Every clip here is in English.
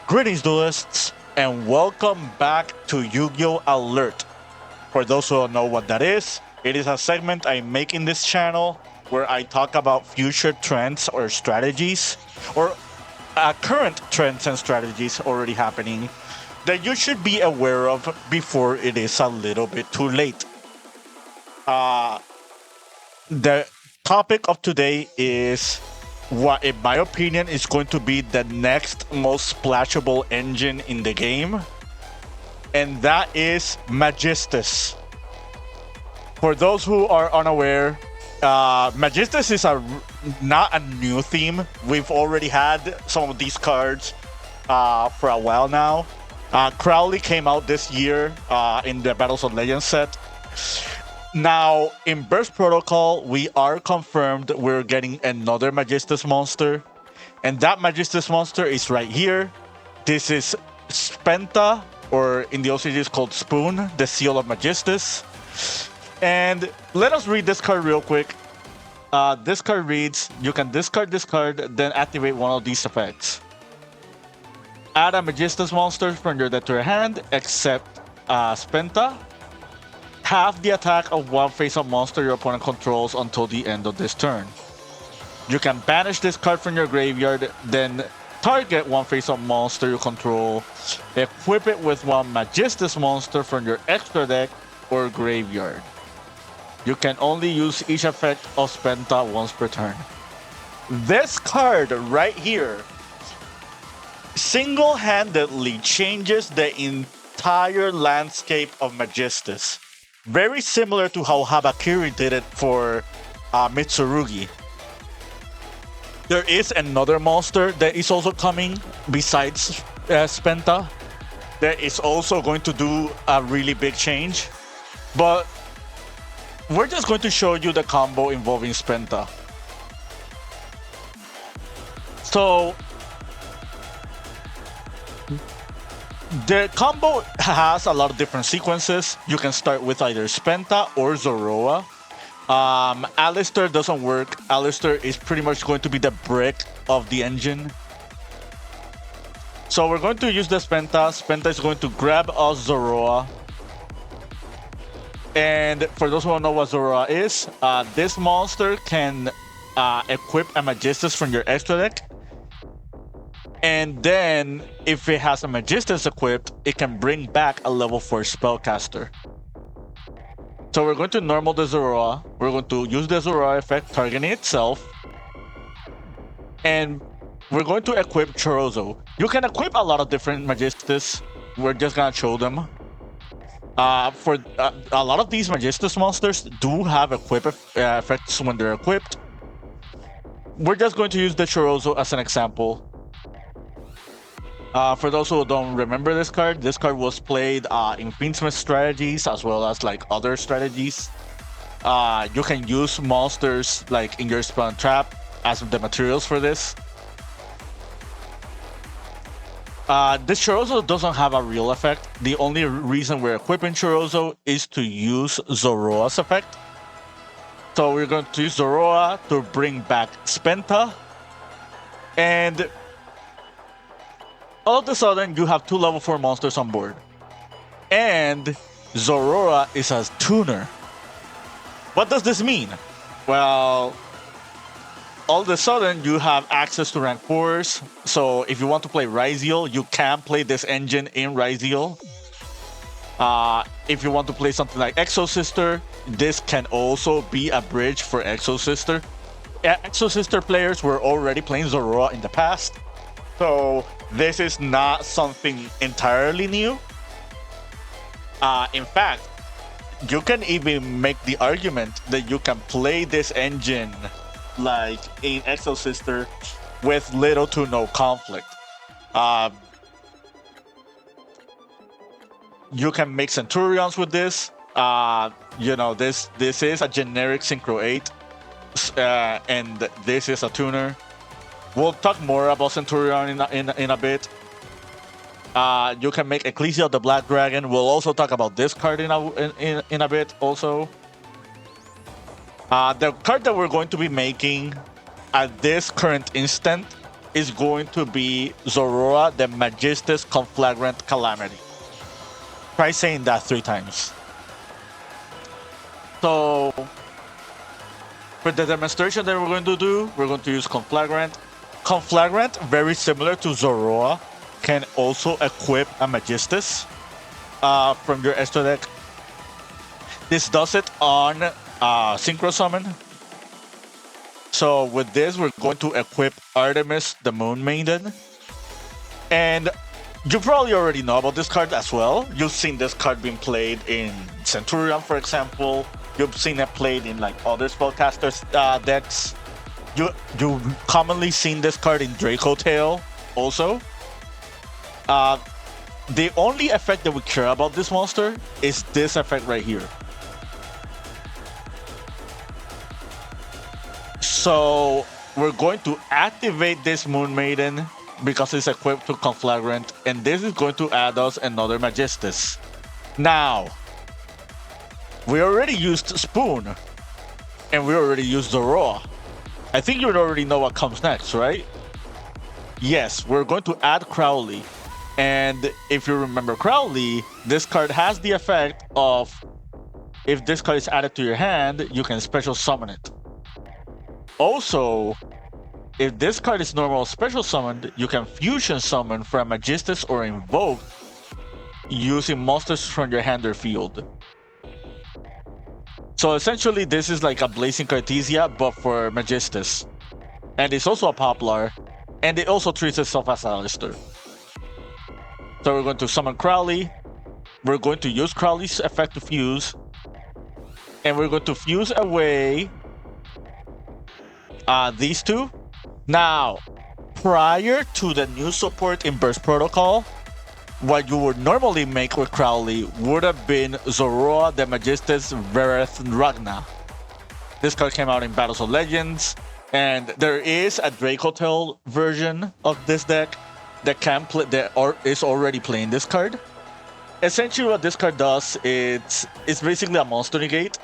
Greetings, duelists, and welcome back to Yu-Gi-Oh! Alert. For those who don't know what that is, it is a segment I make in this channel where I talk about future trends or strategies, or current trends and strategies already happening that you should be aware of before it is a little bit too late. The topic of today is what, in my opinion, is going to be the next most splashable engine in the game, and that is Magistus. For those who are unaware, Magistus is not a new theme. We've already had some of these cards for a while now. Crowley came out this year in the Battles of Legends set. Now, in Burst Protocol, we are confirmed we're getting another Magistus monster. And that Magistus monster is right here. This is Spenta, or in the OCG is called Spoon, the Seal of Magistus. And let us read this card real quick. This card reads, you can discard this card, then activate one of these effects. Add a Magistus monster from your deck to your hand, except Spenta. Half the attack of one face-up monster your opponent controls until the end of this turn. You can banish this card from your graveyard, then target one face-up monster you control, equip it with one Magistus monster from your extra deck or graveyard. You can only use each effect of Spenta once per turn. This card right here single-handedly changes the entire landscape of Magistus. Very similar to how Habakiri did it for Mitsurugi. There is another monster that is also coming besides Spenta that is also going to do a really big change. But we're just going to show you the combo involving Spenta. So the combo has a lot of different sequences. You can start with either Spenta or Zoroa. Alistair doesn't work. Alistair is pretty much going to be the brick of the engine. So we're going to use the Spenta. Spenta is going to grab us Zoroa. And for those who don't know what Zoroa is, this monster can equip a Magistus from your extra deck. And then, if it has a Magistus equipped, it can bring back a level 4 spellcaster. So we're going to normal the Zoroa. We're going to use the Zoroa effect, targeting itself. And we're going to equip Chorozo. You can equip a lot of different Magistus. We're just going to show them. For a lot of these Magistus monsters do have equip effects when they're equipped. We're just going to use the Chorozo as an example. For those who don't remember this card was played in Fiendsmith strategies as well as like other strategies. You can use monsters like in your spell and trap as the materials for this. This Chorozo doesn't have a real effect. The only reason we're equipping Chorozo is to use Zoroa's effect. So we're going to use Zoroa to bring back Spenta. And all of a sudden, you have 2 level 4 monsters on board. And Zoroa is a tuner. What does this mean? Well, all of a sudden, you have access to rank 4s. So if you want to play Ryziel, you can play this engine in Ryziel. If you want to play something like Exosister, this can also be a bridge for Exosister. Exosister players were already playing Zoroa in the past. So this is not something entirely new. In fact, you can even make the argument that you can play this engine like in Exosister with little to no conflict. You can make Centurions with this. You know, this is a generic Synchro 8, and this is a tuner. We'll talk more about Centurion in a bit. You can make Ecclesia of the Black Dragon. We'll also talk about this card in a bit also. The card that we're going to be making at this current instant is going to be Zorora, the Magistus Conflagrant Calamity. Try saying that 3 times. So, for the demonstration that we're going to do, we're going to use Conflagrant. Conflagrant, very similar to Zorora, can also equip a Magistus from your extra deck. This does it on Synchro Summon. So with this, we're going to equip Artemis, the Moon Maiden. And you probably already know about this card as well. You've seen this card being played in Centurion, for example. You've seen it played in like other spellcasters decks. You've commonly seen this card in Draco Tail also. The only effect that we care about this monster is this effect right here. So we're going to activate this Moon Maiden because it's equipped to Conflagrant, and this is going to add us another Magistus. Now, we already used Spoon, and we already used Zorora. I think you already know what comes next, right? Yes, we're going to add Crowley. And if you remember Crowley, this card has the effect of, if this card is added to your hand, you can special summon it. Also, if this card is normal special summoned, you can fusion summon from Magistus or Invoke using monsters from your hand or field. So essentially, this is like a Blazing Cartesia, but for Magistus. And it's also a Poplar, and it also treats itself as Alistair. So we're going to summon Crowley. We're going to use Crowley's effect to fuse. And we're going to fuse away these two. Now, prior to the new support in Burst Protocol, what you would normally make with Crowley would have been Zorora, the Magistus Vereth Ragna. This card came out in Battles of Legends, and there is a Dracotail version of this deck that can play is already playing this card. Essentially, what this card does is it's basically a monster negate,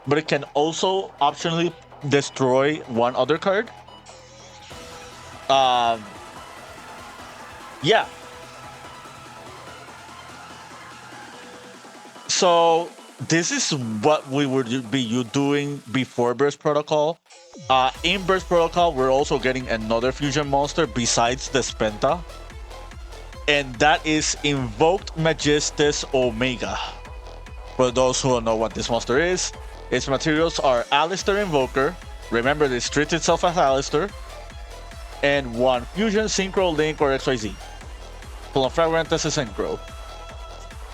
but it can also optionally destroy one other card. Yeah. So this is what we would be doing before Burst Protocol. In Burst Protocol, we're also getting another fusion monster besides the Spenta. And that is Invoked Magistus Omega. For those who don't know what this monster is, its materials are Alistair Invoker. Remember, this treats itself as Alistair. And 1 Fusion, Synchro, Link, or XYZ. Conflagrant as a Synchro.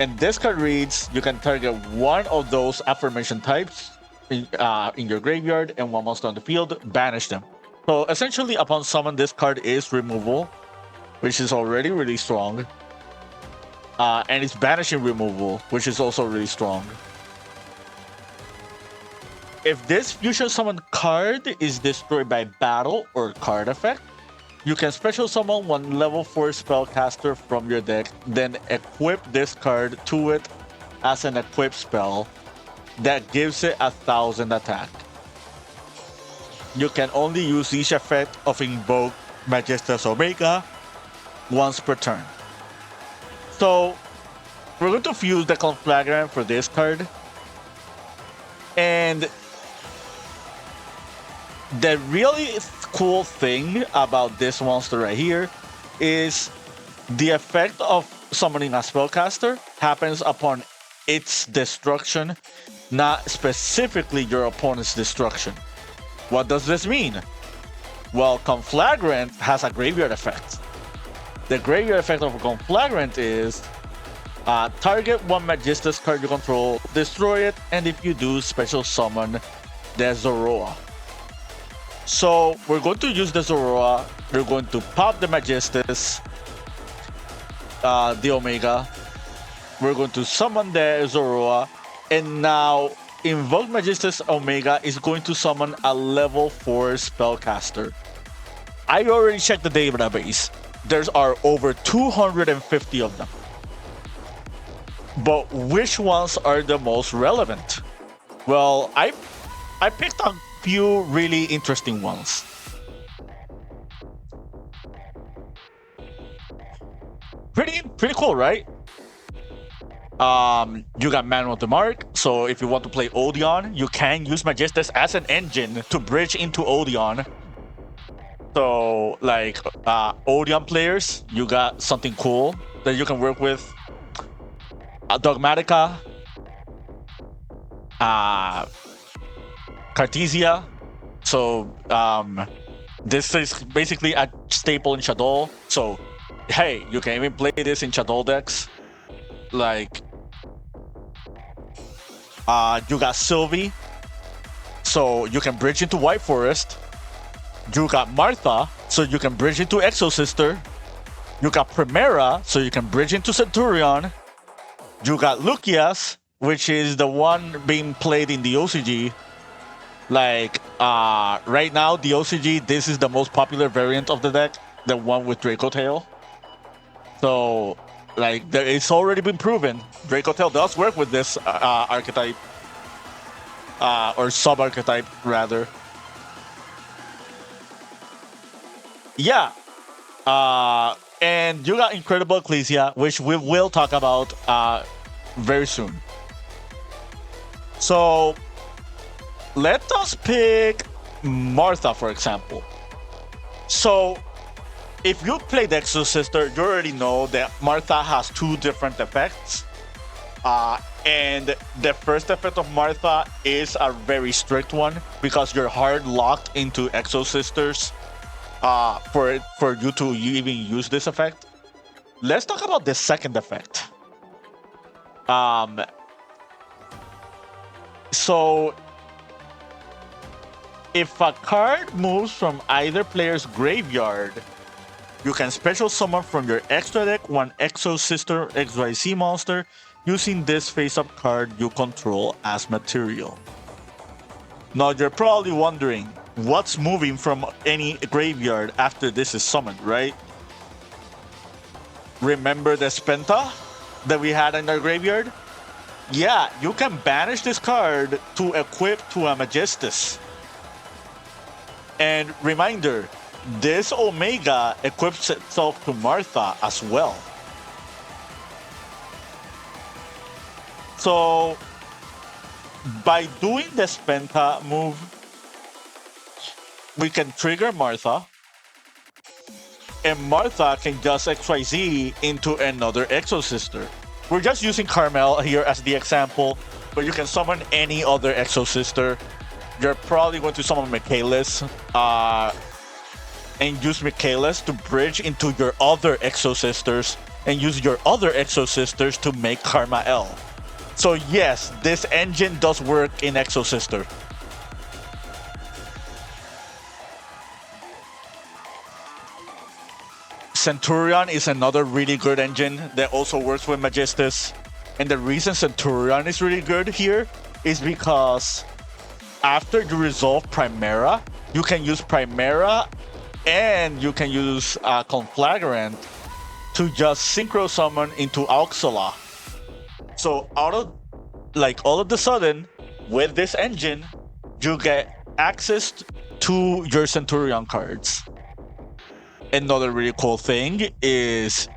And this card reads, you can target one of those affirmation types in your graveyard and one monster on the field, banish them. So essentially, upon summon, this card is removal, which is already really strong. And it's banishing removal, which is also really strong. If this fusion summon card is destroyed by battle or card effect, you can special summon 1 level 4 spellcaster from your deck, then equip this card to it as an equip spell that gives it 1000 attack. You can only use each effect of Invoke Magistus Omega once per turn. So we're going to fuse the Conflagrant for this card. And the really cool thing about this monster right here is the effect of summoning a spellcaster happens upon its destruction, not specifically your opponent's destruction. What does this mean? Well, Conflagrant has a graveyard effect. The graveyard effect of a Conflagrant is target 1 Magistus card you control, destroy it, and if you do, special summon the Zorora. So we're going to use the Zorora, we're going to pop the Magistus, the Omega, we're going to summon the Zorora, and now Invoke Magistus Omega is going to summon a level 4 spellcaster. I already checked the database. There are over 250 of them. But which ones are the most relevant? Well, I picked a few really interesting ones. Pretty cool, right? You got Man of the Mark, so if you want to play Odeon, you can use Magistus as an engine to bridge into Odeon. So, like, Odeon players, you got something cool that you can work with. Dogmatica, Cartesia. So, this is basically a staple in Shadow. So, hey, you can even play this in Shadow decks. Like, you got Sylvie, so you can bridge into White Forest. You got Martha, so you can bridge into Exo Sister. You got Primera, so you can bridge into Centurion. You got Lucias, which is the one being played in the OCG. Like, right now, the OCG, this is the most popular variant of the deck, the one with Draco Tail. So, like, it's already been proven. Draco Tail does work with this archetype, or sub-archetype, rather. Yeah. And you got Incredible Ecclesia, which we will talk about very soon. So, let us pick Martha, for example. So, if you played Exo Sister, you already know that Martha has two different effects. And the first effect of Martha is a very strict one because you're hard locked into Exo Sisters for you to even use this effect. Let's talk about the second effect. So if a card moves from either player's graveyard, you can special summon from your extra deck one Exo Sister XYZ monster using this face-up card you control as material. Now you're probably wondering, what's moving from any graveyard after this is summoned, right? Remember the Spenta that we had in our graveyard? Yeah, you can banish this card to equip to a Magistus. And reminder, this Omega equips itself to Martha as well. So, by doing the Spenta move, we can trigger Martha, and Martha can just XYZ into another Exo Sister. We're just using Carmel here as the example, but you can summon any other Exo Sister. You're probably going to summon Michaelis, and use Michaelis to bridge into your other Exo Sisters, and use your other Exo Sisters to make Karma L. So yes, this engine does work in Exo Sister. Centurion is another really good engine that also works with Magistus. And the reason Centurion is really good here is because after you resolve Primera, you can use Primera and you can use Conflagrant to just synchro summon into Auxila. So all of the sudden, with this engine, you get access to your Centurion cards. Another really cool thing is,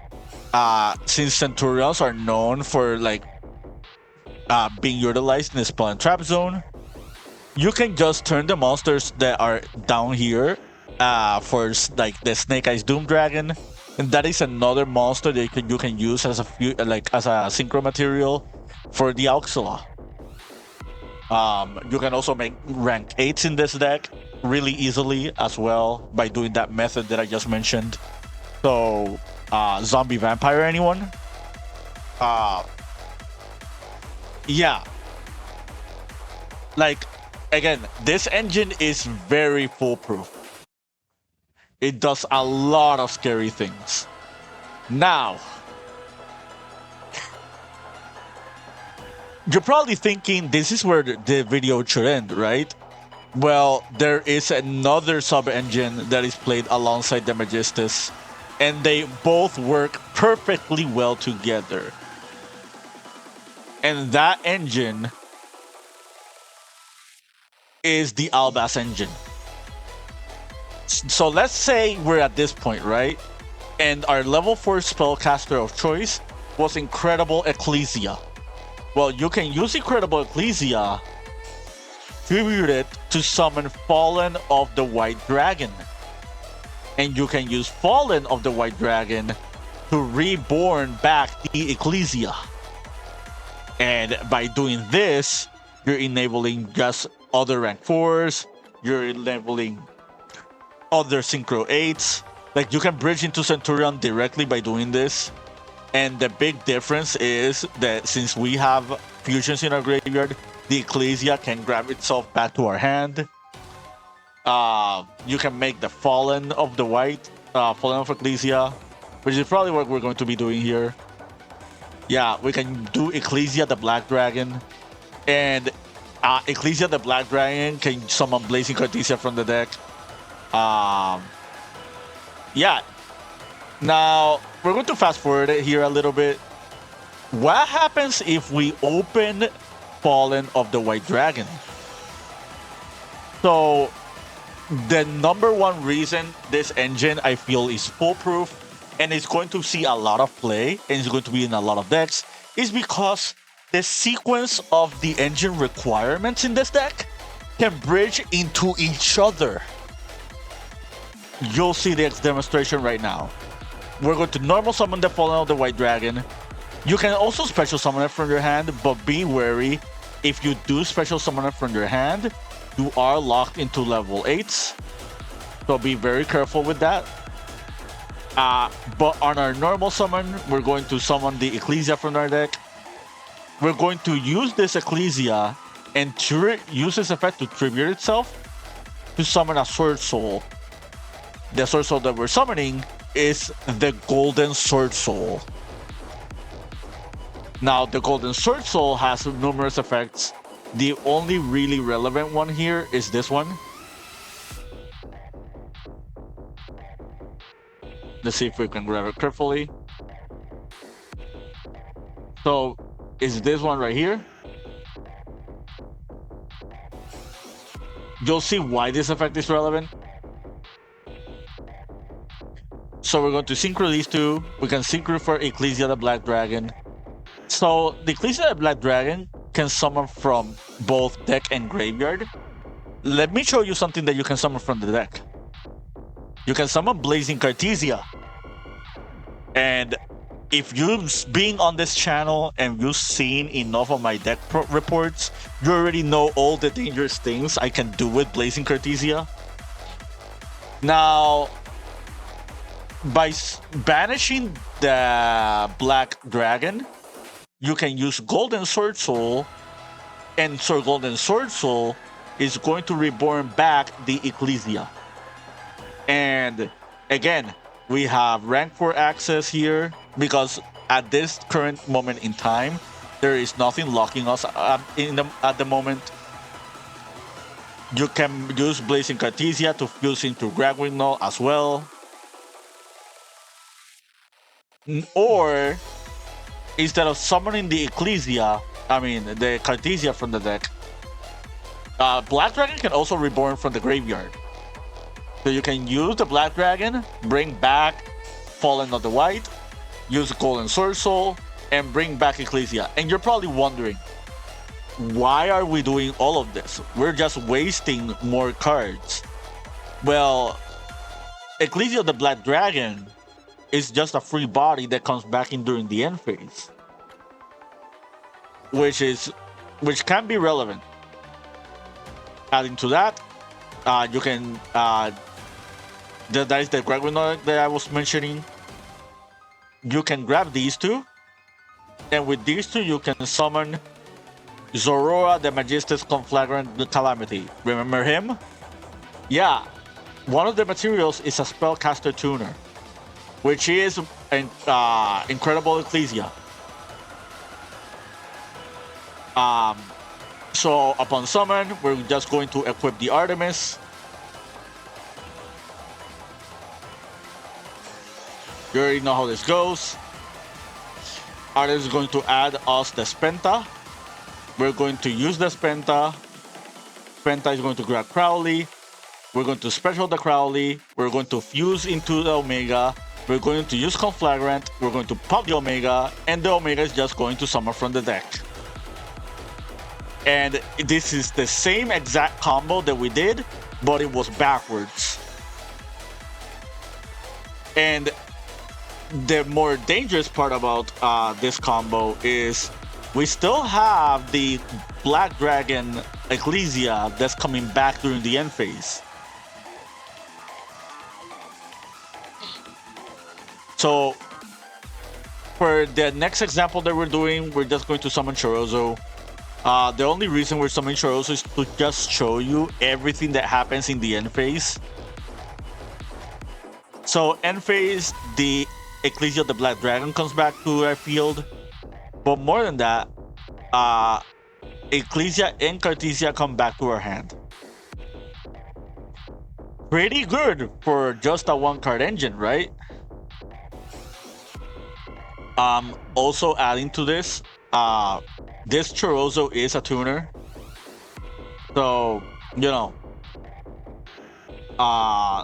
since Centurions are known for being utilized in the Spell and Trap Zone, you can just turn the monsters that are down here for like the Snake Eyes Doom Dragon, and that is another monster that you can use as a synchro material for the Auxila. You can also make rank 8s in this deck really easily as well by doing that method that I just mentioned. So, zombie vampire, anyone? Yeah. Like, again, this engine is very foolproof. It does a lot of scary things. Now, you're probably thinking this is where the video should end, right? Well, there is another sub-engine that is played alongside the Magistus, and they both work perfectly well together. And that engine is the Albas engine. So let's say we're at this point, right? And our level 4 spellcaster of choice was Incredible Ecclesia. Well, you can use Incredible Ecclesia, tribute it to summon Fallen of the White Dragon. And you can use Fallen of the White Dragon to reborn back the Ecclesia. And by doing this, you're enabling just other rank 4s, you're enabling other Synchro 8s. Like, you can bridge into Centurion directly by doing this. And the big difference is that since we have fusions in our graveyard, the Ecclesia can grab itself back to our hand. You can make the Fallen of the White, Fallen of Ecclesia, which is probably what we're going to be doing here. Yeah, we can do Ecclesia the Black Dragon. And Ecclesia the Black Dragon can summon Blazing Cartesia from the deck. Yeah. Now, we're going to fast forward it here a little bit. What happens if we open Fallen of the White Dragon? So, the number one reason this engine I feel is foolproof and it's going to see a lot of play and it's going to be in a lot of decks is because the sequence of the engine requirements in this deck can bridge into each other. You'll see the demonstration right now. We're going to normal summon the Fallen of the White Dragon. You can also special summon it from your hand, but be wary. If you do special summon it from your hand, you are locked into level 8s. So be very careful with that. But on our normal summon, we're going to summon the Ecclesia from our deck. We're going to use this Ecclesia and use this effect to tribute itself to summon a Sword Soul. The Sword Soul that we're summoning is the Golden Sword Soul. Now, the Golden Sword Soul has numerous effects. The only really relevant one here is this one. Let's see if we can grab it carefully. So, is this one right here. You'll see why this effect is relevant. So we're going to synchro these two. We can synchro for Ecclesia the Black Dragon. So the Ecclesia the Black Dragon can summon from both deck and graveyard. Let me show you something that you can summon from the deck. You can summon Blazing Cartesia. And if you've been on this channel and you've seen enough of my deck reports, you already know all the dangerous things I can do with Blazing Cartesia. Now, by banishing the Black Dragon, you can use Golden Sword Soul, and so Golden Sword Soul is going to reborn back the Ecclesia. And again, we have rank 4 access here because at this current moment in time, there is nothing locking us at the moment. You can use Blazing Cartesia to fuse into Gragwinol as well. Or, instead of summoning the Ecclesia, the Cartesia from the deck, Black Dragon can also reborn from the graveyard. So you can use the Black Dragon, bring back Fallen of the White, use Golden Sword Soul, and bring back Ecclesia. And you're probably wondering, why are we doing all of this? We're just wasting more cards. Well, Ecclesia the Black Dragon is just a free body that comes back in during the end phase, which can be relevant. Adding to that, you can that is the Gragwinol that I was mentioning. You can grab these two, and with these two you can summon Zorora the Magistus Conflagrant Calamity. Remember him? Yeah, one of the materials is a Spellcaster Tuner, which is an Incredible Ecclesia. So upon summon, we're just going to equip the Artemis. You already know how this goes. Artemis is going to add us the Spenta. We're going to use the Spenta. Spenta is going to grab Crowley. We're going to special the Crowley. We're going to fuse into the Omega. we're going to use Conflagrant, we're going to pop the Omega, and the Omega is just going to summon from the deck. And this is the same exact combo that we did, but it was backwards. And the more dangerous part about this combo is we still have the Black Dragon Ecclesia that's coming back during the end phase. So for the next example that we're doing, we're just going to summon Chorozo. The only reason we're summoning Chorozo is to just show you everything that happens in the end phase. So end phase, the Ecclesia of the Black Dragon comes back to our field. But more than that, Ecclesia and Cartesia come back to our hand. Pretty good for just a one card engine, right? Also adding to this, this Chorozo is a tuner. So, you know,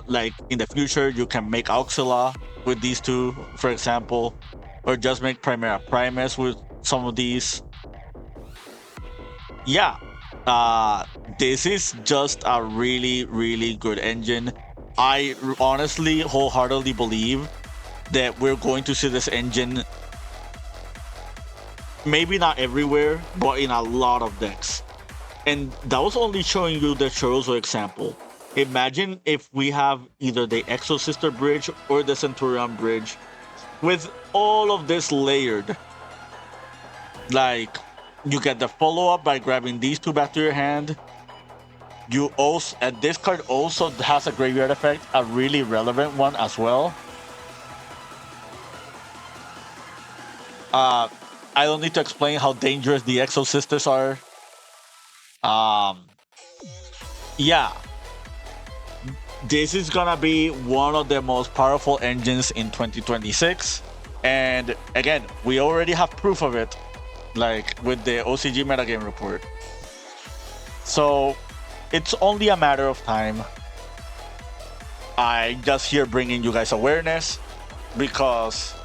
like in the future, you can make Auxila with these two, for example, or just make Primera Primus with some of these. Yeah, this is just a really, really good engine. I honestly, wholeheartedly believe that we're going to see this engine maybe not everywhere, but in a lot of decks. And that was only showing you the Chorozo example. Imagine if we have either the Exo-Sister bridge or the Centurion bridge with all of this layered. Like, you get the follow-up by grabbing these two back to your hand. You also, and this card also has a graveyard effect, a really relevant one as well. I don't need to explain how dangerous the Exo-Sisters are. Yeah. This is gonna be one of the most powerful engines in 2026. And again, we already have proof of it, like with the OCG metagame report. So it's only a matter of time. I just here bringing you guys awareness because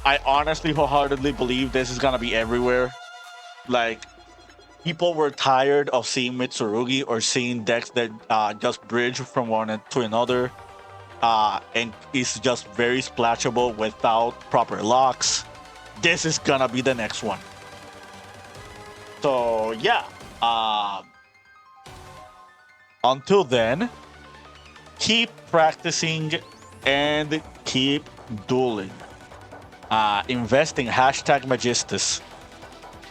I honestly wholeheartedly believe this is gonna be everywhere. Like, people were tired of seeing Mitsurugi or seeing decks that just bridge from one to another, and it's just very splashable without proper locks. This is gonna be the next one. So yeah, until then, keep practicing and keep dueling. Investing #Magistus.